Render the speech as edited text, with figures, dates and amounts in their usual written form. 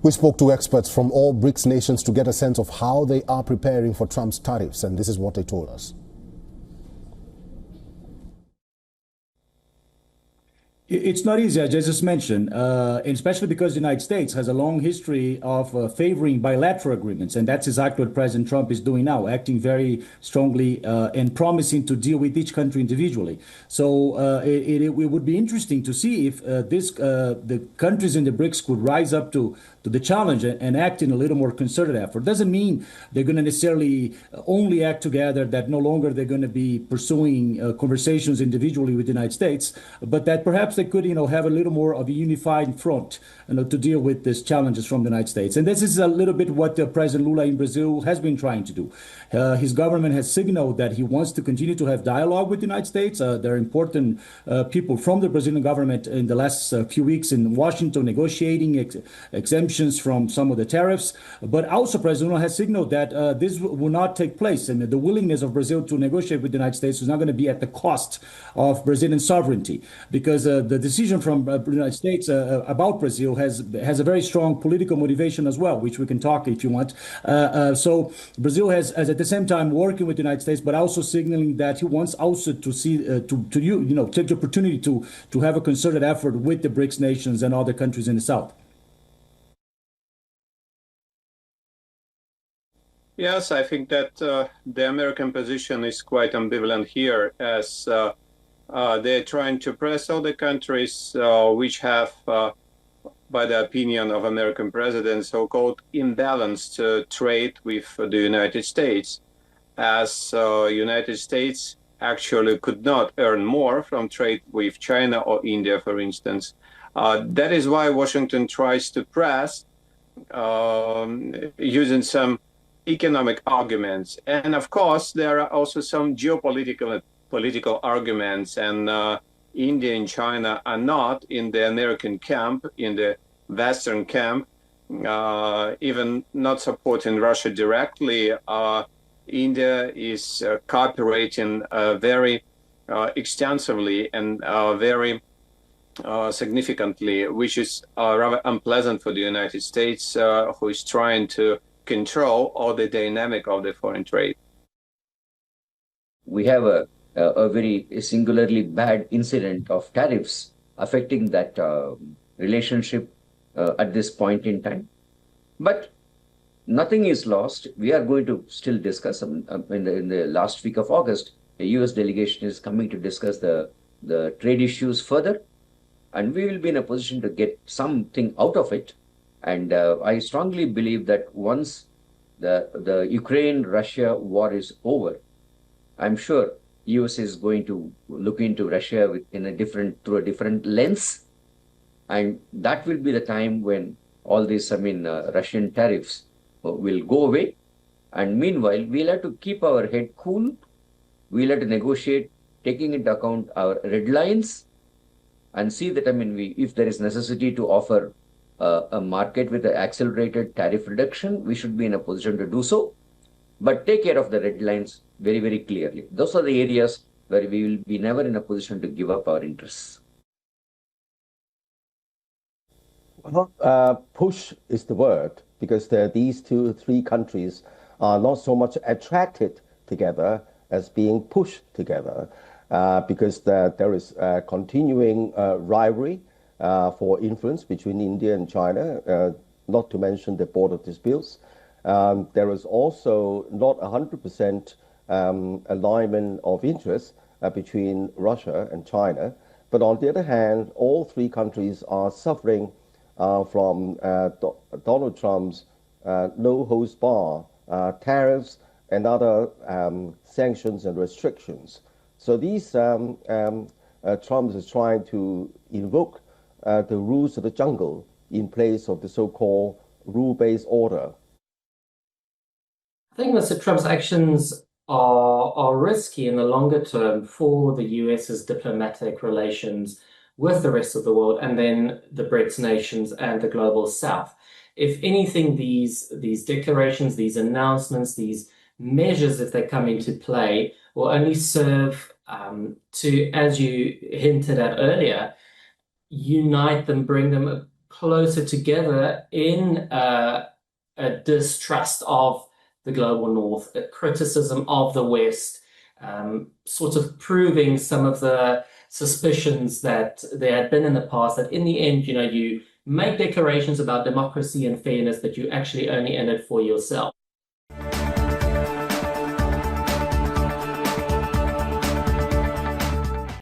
We spoke to experts from all BRICS nations to get a sense of how they are preparing for Trump's tariffs, and this is what they told us. It's not easy, as I just mentioned, and especially because the United States has a long history of favoring bilateral agreements, and that's exactly what President Trump is doing now, acting very strongly and promising to deal with each country individually. So it would be interesting to see if the countries in the BRICS could rise up to the challenge and act in a little more concerted effort. Doesn't mean they're going to necessarily only act together, that no longer they're going to be pursuing conversations individually with the United States, but that perhaps they could, have a little more of a unified front, to deal with these challenges from the United States. And this is a little bit what President Lula in Brazil has been trying to do. His government has signaled that he wants to continue to have dialogue with the United States. There are important people from the Brazilian government in the last few weeks in Washington negotiating exemptions from some of the tariffs. But also President Lula has signaled that this will not take place. And the willingness of Brazil to negotiate with the United States is not going to be at the cost of Brazilian sovereignty, because the decision from the United States about Brazil has a very strong political motivation as well, which we can talk if you want. So Brazil has at the same time working with the United States, but also signaling that he wants also to see take the opportunity to have a concerted effort with the BRICS nations and other countries in the South. Yes, I think that the American position is quite ambivalent here, as they're trying to press all the countries which have, by the opinion of American presidents, so-called imbalanced trade with the United States, as United States actually could not earn more from trade with China or India, for instance. That is why Washington tries to press using some economic arguments. And of course, there are also some political arguments, and India and China are not in the American camp, in the Western camp, even not supporting Russia directly. India is cooperating very extensively and very significantly, which is rather unpleasant for the United States, who is trying to control all the dynamic of the foreign trade. We have a very singularly bad incident of tariffs affecting that relationship at this point in time. But nothing is lost. We are going to still discuss in the last week of August. The US delegation is coming to discuss the trade issues further, and we will be in a position to get something out of it. And I strongly believe that once the Ukraine-Russia war is over, I'm sure US is going to look into Russia through a different lens, and that will be the time when all these, Russian tariffs will go away. And meanwhile, we'll have to keep our head cool. We'll have to negotiate, taking into account our red lines, and see that, if there is necessity to offer a market with an accelerated tariff reduction, we should be in a position to do so. But take care of the red lines very, very clearly. Those are the areas where we will be never in a position to give up our interests. Well, push is the word, because these three countries are not so much attracted together as being pushed together, because there is continuing rivalry for influence between India and China, not to mention the border disputes. There is also not 100% alignment of interest between Russia and China. But on the other hand, all three countries are suffering from Donald Trump's no-holds-bar tariffs and other sanctions and restrictions. So these Trump is trying to invoke the rules of the jungle in place of the so-called rule-based order. I think Mr. Trump's actions are risky in the longer term for the US's diplomatic relations with the rest of the world, and then the BRICS nations and the global South. If anything, these declarations, these announcements, these measures, if they come into play, will only serve to, as you hinted at earlier, unite them, bring them closer together in a distrust of the global north, a criticism of the West, sort of proving some of the suspicions that there had been in the past, that in the end, you make declarations about democracy and fairness, but you actually only in it for yourself.